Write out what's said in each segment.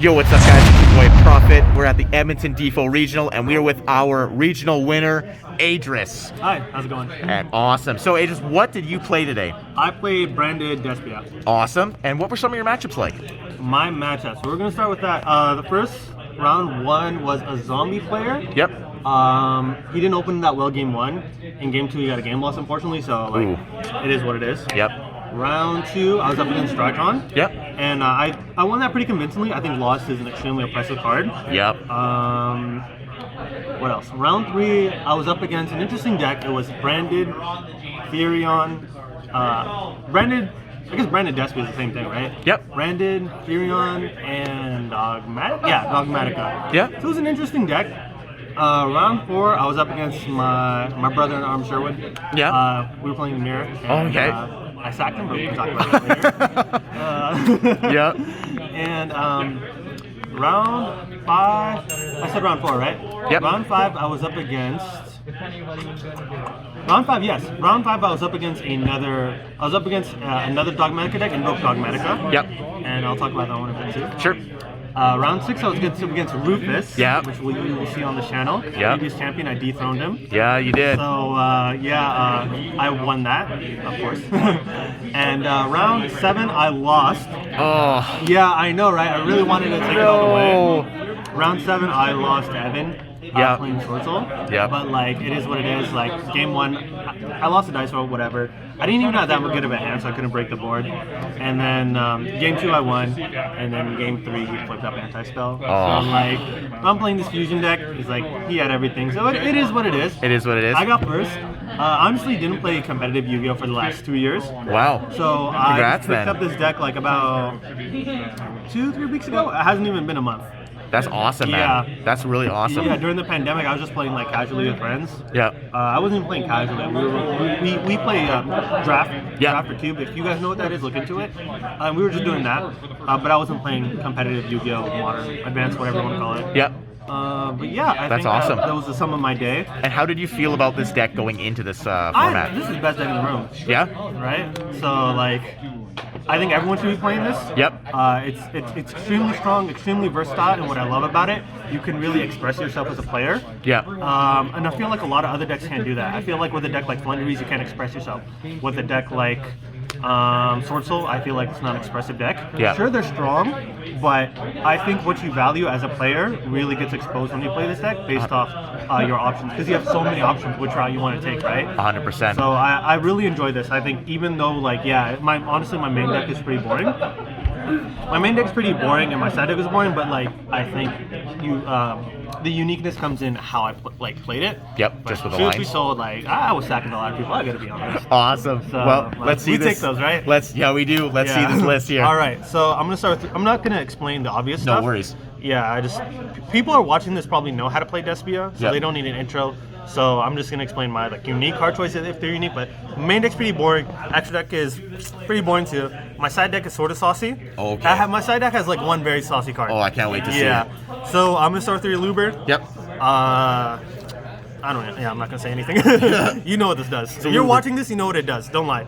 Yo, what's up, guys? It's your boy Prophet. We're at the Edmonton Difo Regional, and we're with our regional winner, AIDRUS. Hi, how's it going? And awesome. So, AIDRUS, what did you play today? I played branded Despia. Awesome. And what were some of your matchups like? My matchup. So we're gonna start with that. The first round one was a zombie player. Yep. He didn't open that well game one. In game two, he got a game loss, unfortunately. So like, it is what it is. Yep. Round two, I was up against Drytron. Yep. And I won that pretty convincingly. I think Lost is an extremely oppressive card. Yep. What else? Round three, I was up against an interesting deck. It was branded Therion. I guess branded Despia is the same thing, right? Yep. Branded, Therion, and Dogmatic. Yeah, Dogmatica. Yeah. So it was an interesting deck. Round four, I was up against my brother in arms, Sherwood. Yeah. We were playing the mirror. And, Okay. I sacked him, but we can talk about it later. Yep. And round five, I said round four, right? Yep. Round five, I was up against. Round five, yes. Round five, I was up against another Dogmatica deck, Invoke Dogmatica. Yep. And I'll talk about that one in a bit too. Sure. Round six, I was against Rufus. Yeah. Which you will see on the channel. Yeah. Previous champion, I dethroned him. Yeah, you did. So I won that, of course. And round seven, I lost. Oh. Yeah, I know, right? I really wanted to take it all the way. Round seven, I lost to Evan. Yeah. Playing Sword Soul. Yeah. But like, it is what it is. Like game one, I lost the dice roll, whatever. I didn't even have that good of a hand, so I couldn't break the board. And then game two, I won. And then game three, he flipped up anti-spell. Oh. So like, I'm playing this fusion deck. It's like he had everything. So it is what it is. It is what it is. I got first. Honestly, didn't play competitive Yu-Gi-Oh for the last 2 years. Wow. So Congrats, I picked up this deck like about 2-3 weeks ago. It hasn't even been a month. That's awesome, man. Yeah. That's really awesome. Yeah, during the pandemic, I was just playing like casually with friends. Yeah. I wasn't even playing casually. We play draft, Yeah. draft or cube. If you guys know what that is, look into it. We were just doing that, but I wasn't playing competitive Yu-Gi-Oh, modern, advanced, whatever you want to call it. Yep. But yeah, I That's think awesome. that was the sum of my day. And how did you feel about this deck going into this format? This is the best deck in the room. Yeah? Right? So like, I think everyone should be playing this. Yep. It's extremely strong, extremely versatile, and what I love about it, you can really express yourself as a player. Yeah. And I feel like a lot of other decks can't do that. I feel like with a deck like Flenderies, you can't express yourself. With a deck like Sword Soul, I feel like it's not an expressive deck. Yeah. Sure, they're strong, but I think what you value as a player really gets exposed when you play this deck based off your options, because you have so many options which route you want to take, right? 100%. So I really enjoy this. I think even though like, yeah, honestly my main deck is pretty boring. My main deck's pretty boring and my side deck is boring, but like I think the uniqueness comes in how I played it. Yep, just with the Truth be lines. told, like I was sacking a lot of people. I gotta be honest. Awesome. So, Well, like, let's see we this. take those, right? Yeah, we do. Let's see this list here. All right, so I'm gonna start with. I'm not gonna explain the obvious stuff. No worries. Yeah, people are watching this probably know how to play Despia, so Yep. they don't need an intro. So I'm just gonna explain my like unique card choices if they're unique. But main deck's pretty boring. Extra deck is pretty boring too. My side deck is sort of saucy. Okay. My side deck has like one very saucy card. Oh, I can't wait to see Yeah. it. So I'm gonna start with 3 Luber. Yep. I don't know. Yeah, I'm not gonna say anything. You know what this does. If you're watching this, you know what it does. Don't lie.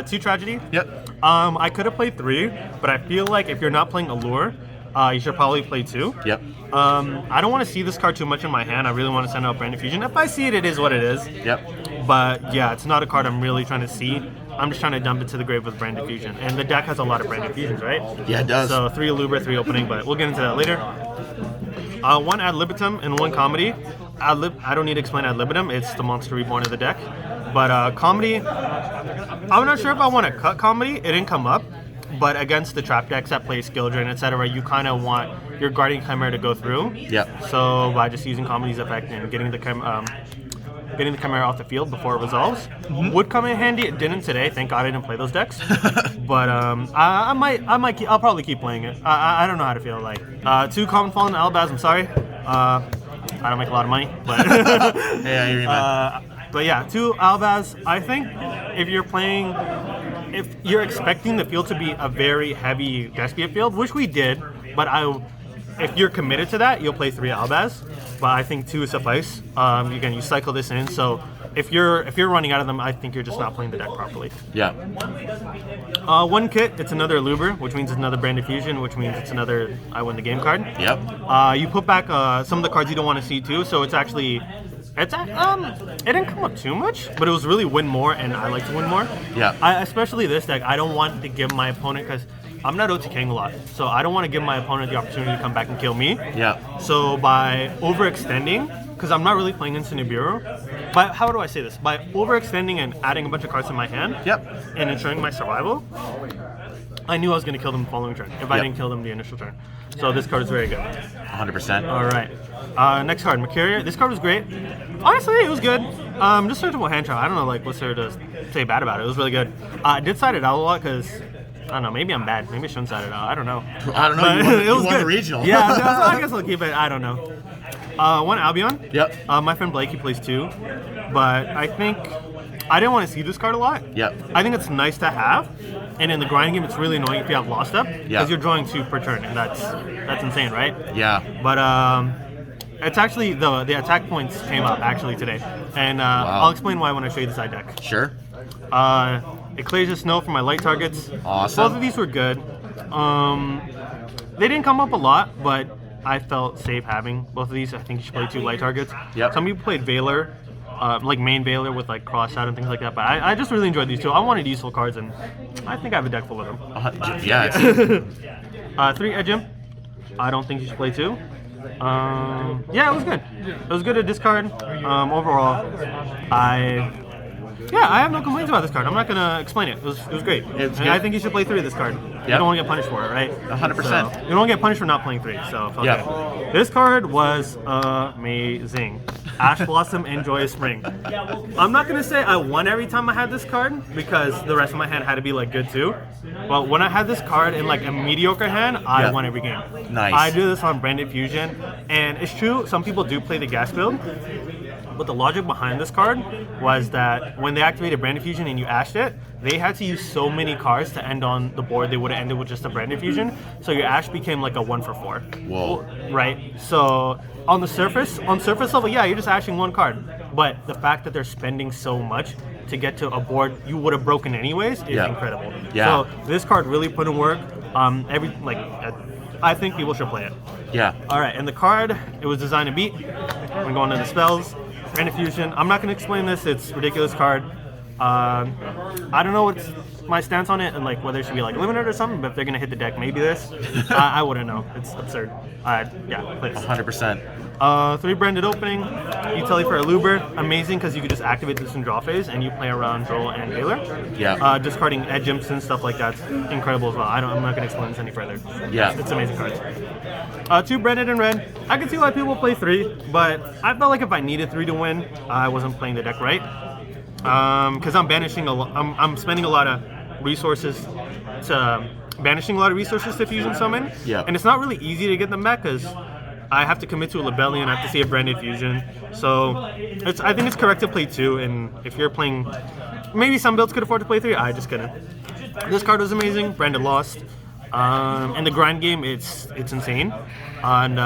2 Tragedy. Yep. I could have played 3, but I feel like if you're not playing Allure, you should probably play 2. Yep. I don't want to see this card too much in my hand. I really want to send out Branded Fusion. If I see it, it is what it is. Yep. But yeah, it's not a card I'm really trying to see. I'm just trying to dump it to the grave with Branded Fusion. And the deck has a lot of Branded Fusions, right? Yeah, it does. So 3 Aluber, 3 opening, but we'll get into that later. 1 Ad Libitum and 1 Comedy. I don't need to explain Ad Libitum. It's the monster reborn of the deck. But Comedy, I'm not sure if I want to cut Comedy. It didn't come up. But against the trap decks that play Skill Drain, etc., you kind of want your Guardian Chimera to go through. Yep. So by just using Comedy's effect and getting the Chimera off the field before it resolves would come in handy. It didn't today. Thank God I didn't play those decks. But I'll probably keep playing it. I don't know how to feel like. 2 Common Fallen Albaz. I'm sorry. I don't make a lot of money, but Yeah, I hear you, man. but yeah, 2 Albaz. I think if you're expecting the field to be a very heavy Despia field, which we did, but if you're committed to that, you'll play 3 Albaz, but I think 2 suffice. Again, you cycle this in, so if you're running out of them, I think you're just not playing the deck properly. Yeah. 1 kit, it's another Luber, which means it's another Branded Fusion, which means it's another I win the game card. Yep. You put back some of the cards you don't want to see too, so it's actually it didn't come up too much, but it was really win more, and I like to win more. Yeah. Especially this deck, I don't want to give my opponent, because I'm not OTKing a lot, so I don't want to give my opponent the opportunity to come back and kill me. Yeah. So by overextending, because I'm not really playing into Nibiru, but how do I say this? By overextending and adding a bunch of cards in my hand, Yep. and ensuring my survival, I knew I was going to kill them the following turn if I didn't kill them the initial turn. So this card is very good. 100%. All right. Next card, Macaria. This card was great. Honestly, it was good. Just searchable hand trap. I don't know like what's there to say bad about it. It was really good. I did side it out a lot because I don't know. Maybe I'm bad. Maybe I shouldn't side it out. I don't know. I don't know. But You won the regional. Yeah, so I guess I'll keep it. I don't know. 1 Albion. Yep. My friend Blake, he plays 2, but I think I didn't want to see this card a lot. Yep. I think it's nice to have, and in the grind game, it's really annoying if you have Lost Up, because you're drawing 2 per turn, and that's insane, right? Yeah. But it's actually the attack points came up actually today, and I'll explain why when I show you the side deck. Sure. It clears the snow for my light targets. Awesome. Both of these were good. They didn't come up a lot, but I felt safe having both of these. I think you should play 2 light targets. Yep. Some people played Veiler, like main Veiler with like cross out and things like that. But I just really enjoyed these 2. I wanted useful cards, and I think I have a deck full of them. Yeah. It's, 3 Edgem. I don't think you should play 2. Yeah, it was good. It was good to discard. Overall, I have no complaints about this card. I'm not gonna explain it. It was great. It's and good. I think you should play 3 of this card. You don't want to get punished for it, right? 100%. So, you don't get punished for not playing 3. So good. This card was amazing. Ash Blossom and Joyous Spring. I'm not gonna say I won every time I had this card because the rest of my hand had to be like good too. But when I had this card in like a mediocre hand, I won every game. Nice. I do this on Branded Fusion, and it's true. Some people do play the gas build. But the logic behind this card was that when they activated Branded Fusion and you ashed it, they had to use so many cards to end on the board they would have ended with just a Branded Fusion. So your ash became like a 1 for 4. Whoa. Right? So on surface level, yeah, you're just ashing 1 card. But the fact that they're spending so much to get to a board you would have broken anyways is incredible. Yeah. So this card really put in work. I think people should play it. Yeah. All right, and the card, it was designed to beat. We're going into the spells. Branded Fusion. I'm not going to explain this. It's a ridiculous card. I don't know what's my stance on it and like whether it should be like limited or something, but if they're going to hit the deck, maybe this. I wouldn't know. It's absurd. Yeah, play this. 100%. 3 branded opening. Utility for a Luber. Amazing because you could just activate this in draw phase and you play around Droll and Baylor. Yeah. Discarding Edgems and stuff like that's incredible as well. I'm not going to explain this any further. Yeah. It's amazing cards. 2 branded in red. I can see why people play 3, but I felt like if I needed 3 to win, I wasn't playing the deck right. Because I'm banishing a lot. I'm spending a lot of resources to Fusion Summon. Yeah. And it's not really easy to get them back because I have to commit to a Lebellion, I have to see a Branded Fusion. So I think it's correct to play 2, and if you're playing, maybe some builds could afford to play 3, I just couldn't. This card was amazing, Branded Lost. In the grind game, it's insane. And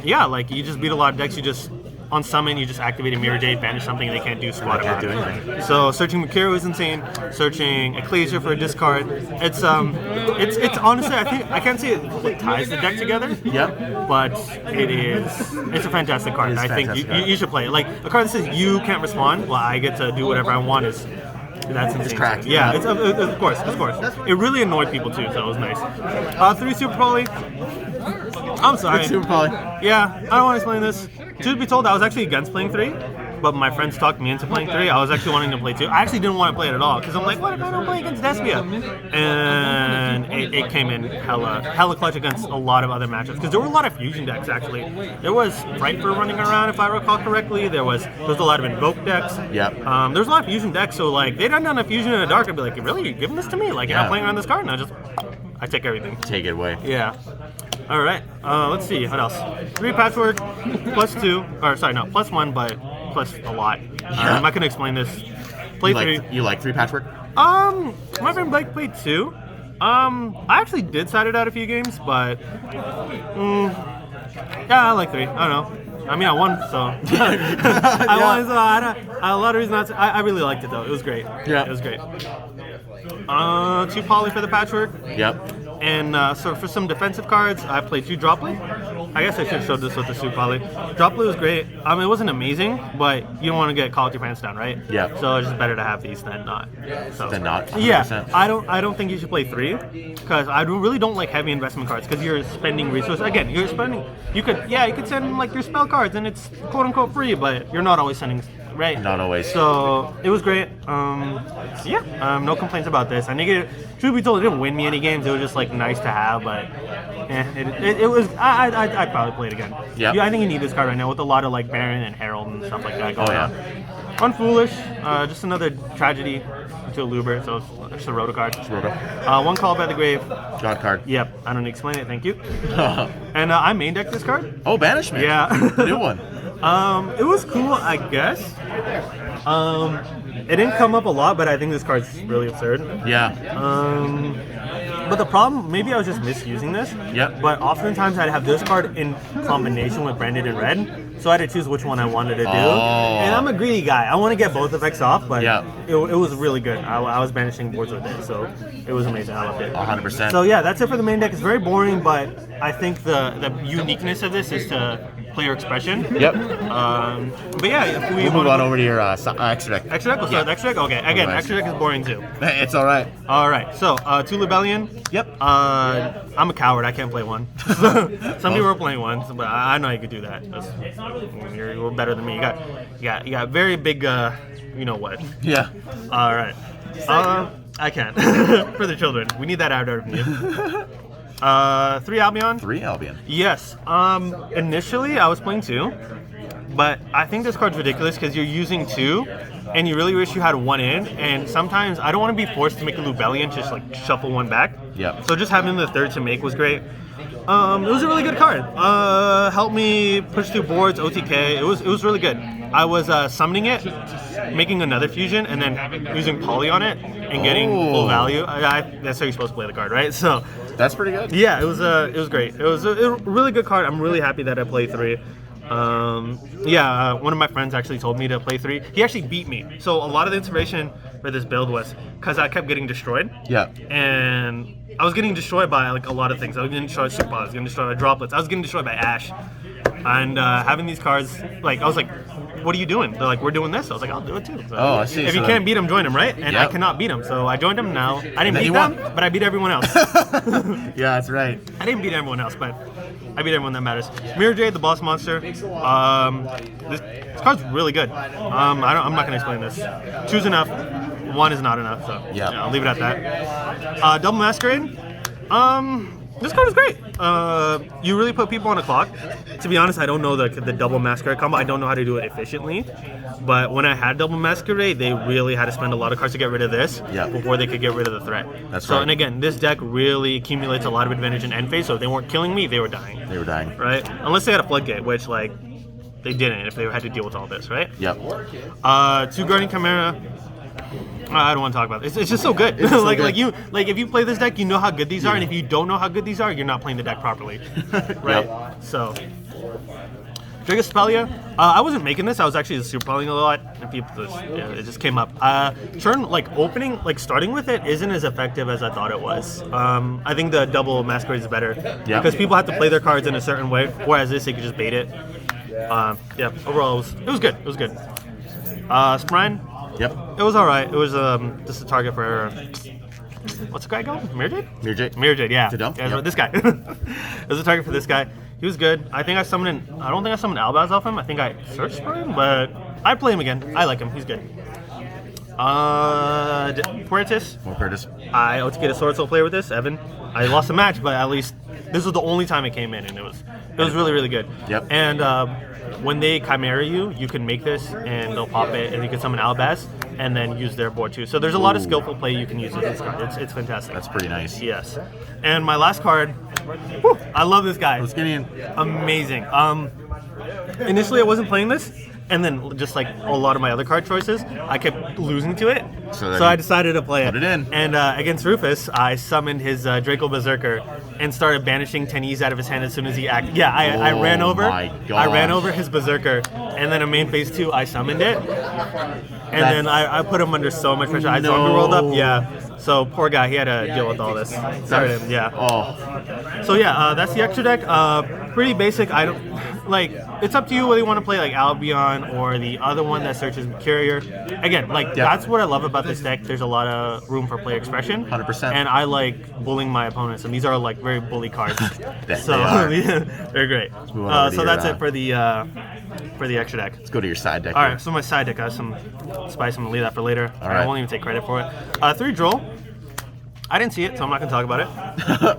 yeah, like you just beat a lot of decks, you just, on summon, you just activate a Mirror Jade, banish something, and they can't do squat about it. anything. So searching Makiro is insane. Searching Ecclesia for a discard. It's honestly, I can't say it ties the deck together. Yep. But it's a fantastic card. I think you should play it. Like a card that says you can't respond, well, I get to do whatever I want. That's insane. It's cracked. Yeah, it's of course. It really annoyed people too, so it was nice. 3 Super Poly. I'm sorry. Super Poly. Yeah, I don't want to explain this. Truth be told, I was actually against playing 3, but my friends talked me into playing 3. I was actually wanting to play 2. I actually didn't want to play it at all because I'm like, what if I don't play against Despia? And it came in hella clutch against a lot of other matchups because there were a lot of fusion decks actually. There was Viper running around if I recall correctly. There was a lot of Invoke decks. Yep. There's a lot of fusion decks, so like they'd done a fusion in the dark. I'd be like, really, you're giving this to me? Like you're not playing around this card? And I take everything. Take it away. Yeah. All right. Let's see. What else? 3 Patchwork, +2. Or sorry, no, +1, but plus a lot. I'm not gonna explain this. Play 3. You like 3 Patchwork? My friend Blake played 2. I actually did side it out a few games, but Yeah, I like 3. I don't know. I mean, I won, so I won. So a lot of reasons not to. I really liked it though. It was great. Yeah. It was great. 2 poly for the patchwork. Yep. And so for some defensive cards, I played 2 Droply. I guess I should have showed this with the Super Poly. Droply was great. I mean, it wasn't amazing, but you don't want to get caught with your pants down, right? Yeah. So it's just better to have these than not. So. Than not. 100%. Yeah. I don't think you should play 3 because I really don't like heavy investment cards because you're spending resources. Again, you're spending. You could send like your spell cards and it's quote unquote free, but you're not always sending. Right. Not always. So it was great. No complaints about this. I think truth be told, it didn't win me any games. It was just like nice to have, but it was. I'd probably play it again. Yeah. I think you need this card right now with a lot of like Baron and Herald and stuff like that going on. Unfoolish. Just another tragedy to a Luber. So it's just a Roto card. It's Roto. 1 call by the grave. God card. Yep. I don't need to explain it. Thank you. And I main decked this card. Oh, Banishment. Yeah. The new one. It was cool, I guess. It didn't come up a lot, but I think this card's really absurd. Yeah. But the problem, maybe I was just misusing this. Yep. But oftentimes I'd have this card in combination with Branded and Red, so I had to choose which one I wanted to do. And I'm a greedy guy. I want to get both effects off, but it was really good. I was banishing boards with it, so it was amazing. I loved it. 100%. So yeah, that's it for the main deck. It's very boring, but I think the uniqueness of this is to player expression. Yep. But yeah, if we We'll move on over to your extra deck. Extra deck? We'll start with extra deck? Okay. Again, extra deck is boring too. It's all right. All right. So, 2 Lebellion. Yep. I'm a coward. I can't play 1. Some people are playing 1, but I know you could do that. You're better than me. You got very big, you know what. Yeah. All right. I can't. For the children. We need that out of you. 3 Albion. 3 Albion. Yes. Initially, I was playing 2, but I think this card's ridiculous because you're using 2, and you really wish you had 1 in. And sometimes I don't want to be forced to make a Lebellion, just like shuffle 1 back. Yeah. So just having the 3rd to make was great. It was a really good card. Helped me push through boards, OTK. It was really good. I was summoning it, making another fusion, and then using poly on it and getting full value. That's how you're supposed to play the card, right? So that's pretty good. Yeah, it was great. It was a really good card. I'm really happy that I played 3. One of my friends actually told me to play 3. He actually beat me. So a lot of the inspiration for this build was because I kept getting destroyed. Yeah. And I was getting destroyed by like a lot of things. I was getting destroyed by Super Pods, I was getting destroyed by Droplets, I was getting destroyed by Ash. And having these cards, like I was like, what are you doing? They're like, we're doing this. I was like, I'll do it too. So, I see. If you can't beat him, join him, right? And I cannot beat him, so I joined him now. I didn't beat them, but I beat everyone else. Yeah, that's right. I didn't beat everyone else, but I beat everyone that matters. Mirror Jade, the boss monster. This card's really good. I'm not going to explain this. 2's enough. 1 is not enough, so I'll leave it at that. Double Masquerade. This card is great. You really put people on a clock. To be honest, I don't know the double Masquerade combo. I don't know how to do it efficiently. But when I had double Masquerade, they really had to spend a lot of cards to get rid of this before they could get rid of the threat. That's right. And again, this deck really accumulates a lot of advantage in end phase. So if they weren't killing me, they were dying. They were dying. Right? Unless they had a Floodgate, which like they didn't if they had to deal with all this, right? Yep. 2 Guardian Chimera. I don't want to talk about this. It's just so good. If you play this deck, you know how good these are, and if you don't know how good these are, you're not playing the deck properly, right? So, Dragospellia. I wasn't making this. I was actually super playing a lot, and it just came up. Turn starting with it isn't as effective as I thought it was. I think the double Masquerade is better because people have to play their cards in a certain way, whereas this they could just bait it. Overall, it was good. It was good. Sprine. Yep. It was alright. It was just a target for what's the guy called? Mirror Jade? Mirror Jade, yeah. This guy. It was a target for this guy. He was good. I don't think I summoned Albaz off him. I think I searched for him, but I'd play him again. I like him. He's good. Puertus. I OTK'd a Sword Soul player with this, Evan. I lost a match, but at least this was the only time it came in, and it was really, really good. Yep. And when they Chimera you, you can make this, and they'll pop it, and you can summon Albaz, and then use their board too. So there's a lot of skillful play you can use with this card. It's fantastic. That's pretty nice. Yes. And my last card, I love this guy. Let's get in. Amazing. Initially, I wasn't playing this, And then just like a lot of my other card choices, I kept losing to it. So So I decided to play put it in. And against Rufus, I summoned his Draco Berserker and started banishing Tennis out of his hand as soon as he acted. Yeah, I ran over. my I ran gosh. over his Berserker, and then in main phase 2, I summoned it. And then I put him under so much pressure. I zombie rolled up. Yeah. So poor guy, he had to deal with all this. Sorry to him. Yeah. Oh, So yeah, that's the extra deck. Pretty basic. I don't like. It's up to you whether you want to play like Albion or the other one that searches Courier. Again, like that's what I love about this deck. There's a lot of room for play expression. 100%. And I like bullying my opponents, and these are like very bully cards. So they are. they're great. move on over to So your, that's it for the extra deck. let's go to your side deck. All here. right, so my side deck, I have some spice. I'm gonna leave that for later. All I right. won't even take credit for it. 3 droll. I didn't see it, so I'm not gonna talk about it.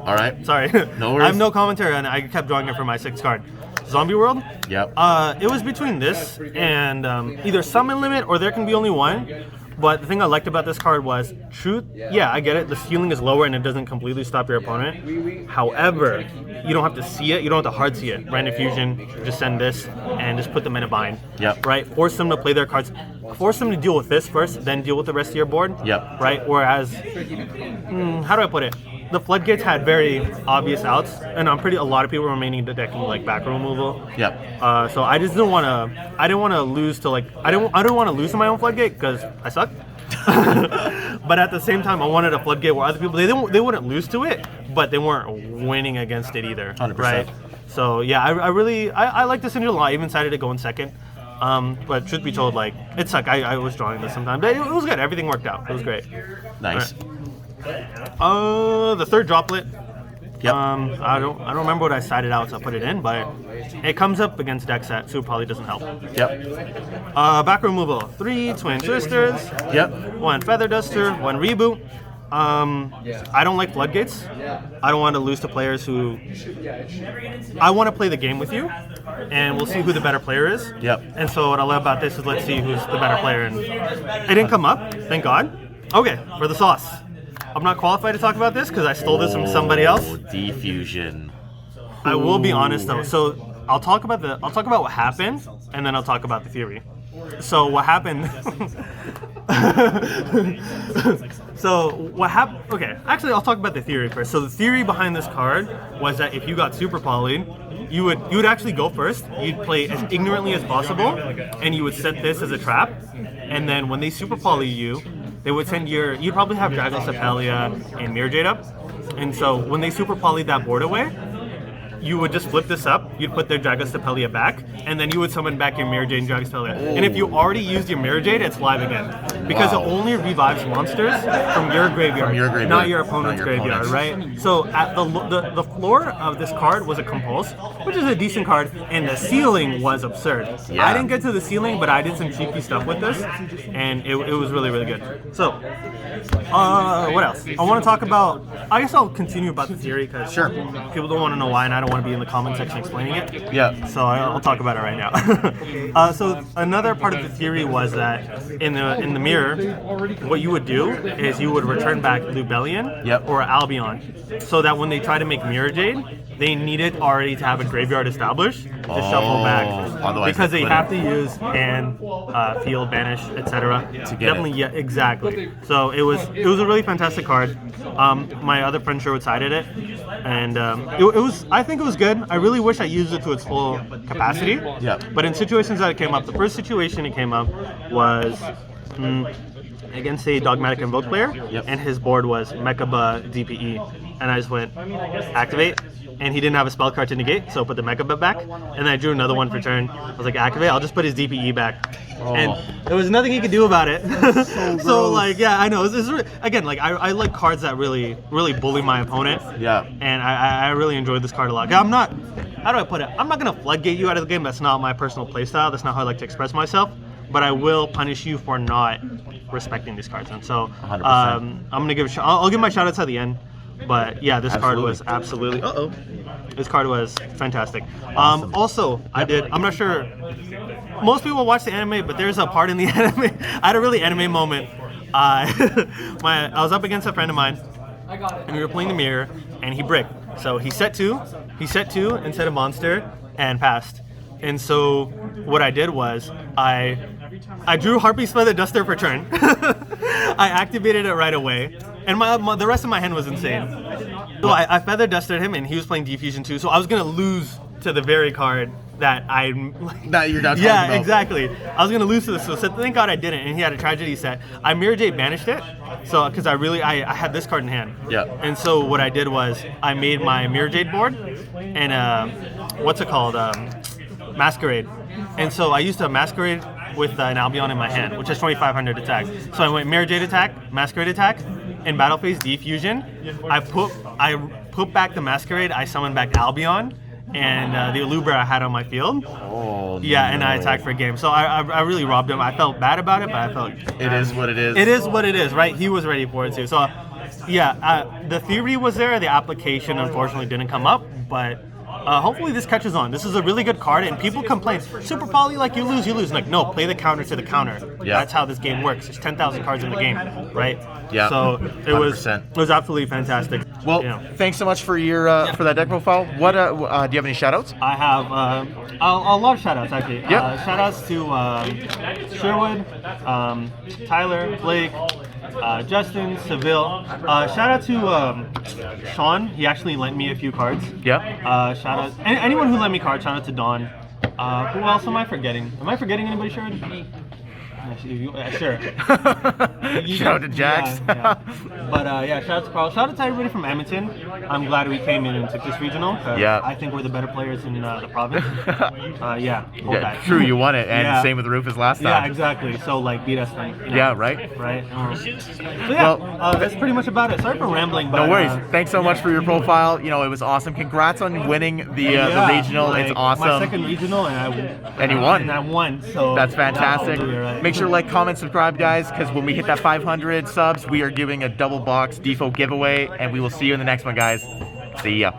All right. Sorry. No worries. I have no commentary, and I kept drawing it for my 6th card. Zombie World. Yep. It was between this and either Summon Limit or there can be only one. But the thing I liked about this card was truth. Yeah, I get it. The ceiling is lower and it doesn't completely stop your opponent. However, you don't have to see it. You don't have to hard see it. Random Fusion, just send this and just put them in a bind. Yep. Right? Force them to play their cards. Force them to deal with this first, then deal with the rest of your board. Yep. Right? Whereas, how do I put it? The floodgates had very obvious outs, and a lot of people were mainly decking like back row removal. Yep. So I just didn't want to. I didn't want to lose to like. I don't want to lose to my own floodgate because I suck. But at the same time, I wanted a floodgate where other people they wouldn't lose to it, but they weren't winning against it either. 100%. Right. So yeah, I really like this engine a lot. I even decided to go in second. But truth be told, like it sucked. I was drawing this sometimes, but it was good. Everything worked out. It was great. Nice. The 3rd droplet. Yep. I don't remember what I sided out, so I put it in, but it comes up against deck set, so it probably doesn't help. Yep. Back removal: 3 Twin Twisters. Yep. 1 Feather Duster. 1 Reboot. I don't like floodgates. I don't want to lose to players who. I want to play the game with you, and we'll see who the better player is. Yep. And so what I love about this is let's see who's the better player, and it didn't come up, thank God. Okay, for the sauce. I'm not qualified to talk about this because I stole this from somebody else. Diffusion. I will be honest though. So I'll talk about what happened, and then I'll talk about the theory. So what happened? Okay, actually, I'll talk about the theory first. So the theory behind this card was that if you got super polyed, you would actually go first. You'd play as ignorantly as possible, and you would set this as a trap. And then when they super poly you, they would send you'd probably have Dragon Sepalia and Mirror Jade up. And so when they super polyed that board away, you would just flip this up, you'd put their Dragon Sepalia back, and then you would summon back your Mirror Jade and Dragon Sepalia. And if you already used your Mirror Jade, it's live again. Because it only revives monsters from your graveyard, not your opponent's graveyard, right? So at the floor of this card was a Compulse, which is a decent card, and the ceiling was absurd. Yeah. I didn't get to the ceiling, but I did some cheeky stuff with this, and it was really, really good. So, what else? I want to talk about, I guess I'll continue about the theory, because people don't want to know why, and I don't want to be in the comment section explaining it. Yeah. So I'll talk about it right now. So another part of the theory was that in the mirror, what you would do is you would return back Lubellion or Albion, so that when they try to make Mirror Jade, they needed already to have a graveyard established to shuffle back, otherwise because they have to use hand, field, banish, etc. To get it. Yeah, exactly. So it was a really fantastic card. My other friend Sherwood sided it, and I think it was good. I really wish I used it to its full capacity. Yeah. But in situations that it came up, the first situation it came up was against a Dogmatic Invoke player, and his board was Mechaba DPE, and I just went activate, and he didn't have a spell card to negate, so I put the Mechaba back, and then I drew another one for turn. I was like, activate, I'll just put his DPE back. And there was nothing he could do about it. So like, yeah, I know. It's really, again, like I like cards that really bully my opponent. Yeah. And I really enjoyed this card a lot. I'm not, how do I put it? I'm not gonna floodgate you out of the game. That's not my personal playstyle. That's not how I like to express myself. But I will punish you for not respecting these cards. And so 100%. I'm gonna give I'll give my shout outs at the end. But yeah, this card was absolutely this card was fantastic. Also, I'm not sure most people watch the anime, but there's a part in the anime. I had a really anime moment. I was up against a friend of mine, and we were playing the mirror, and he bricked. So he set two instead of monster, and passed. And so what I did was I drew Harpy's Feather Duster for turn. I activated it right away, and the rest of my hand was insane. So I Feather Dusted him, and he was playing Defusion too. So I was gonna lose to the very card that That you're not talking yeah, about. exactly. I was gonna lose to this, so thank God I didn't. And he had a Tragedy set. I Mirror Jade banished it, so because I had this card in hand. Yeah. And so what I did was I made my Mirror Jade board, and what's it called? Masquerade. And so I used a Masquerade with an Albion in my hand, which is 2,500 attack. So I went Mirror Jade attack, Masquerade attack, in battle phase Defusion. I put back the Masquerade. I summoned back Albion. And the Alubra I had on my field. Oh, yeah, no. and I attacked for a game. So I really robbed him. I felt bad about it, but I felt... It is what it is. It is what it is, right? He was ready for it too. So, yeah, the theory was there. The application, unfortunately, didn't come up. But hopefully this catches on. This is a really good card, and people complain, Super Poly, like, you lose. Like, no, play the counter to the counter. Yeah. That's how this game works. There's 10,000 cards in the game, right? Yeah. So it was 100%. absolutely fantastic. Well, Yeah. thanks so much for your for that deck profile. What do you have any shoutouts? I have a lot of shout-outs, actually. Yep. Shout-outs to Sherwood, Tyler, Blake, Justin, Seville. Shout-out to Sean. He actually lent me a few cards. Yeah. Shout-out anyone who lent me cards. Shout-out to Don. Who else am I forgetting? Am I forgetting anybody, Sherwood? Sure. Shout out to Jax. Yeah. But shout out to Carl. Shout out to everybody from Edmonton. I'm glad we came in and took this regional. Yeah. I think we're the better players in the province. Hold that. True, you won it, and Yeah. same with Rufus last time. Yeah, exactly. So like, beat us then. You know? Yeah, right. Right. So yeah, that's pretty much about it. Sorry for rambling, but No worries. Thanks so much for your profile. You know, it was awesome. Congrats on winning the regional. Like, it's awesome. My second regional, And you won. And I won. So That's fantastic. hallelujah, right? Make sure to like, comment, subscribe, guys, because when we hit that 500 subs, we are giving a double box Difo giveaway, and we will see you in the next one, guys. See ya.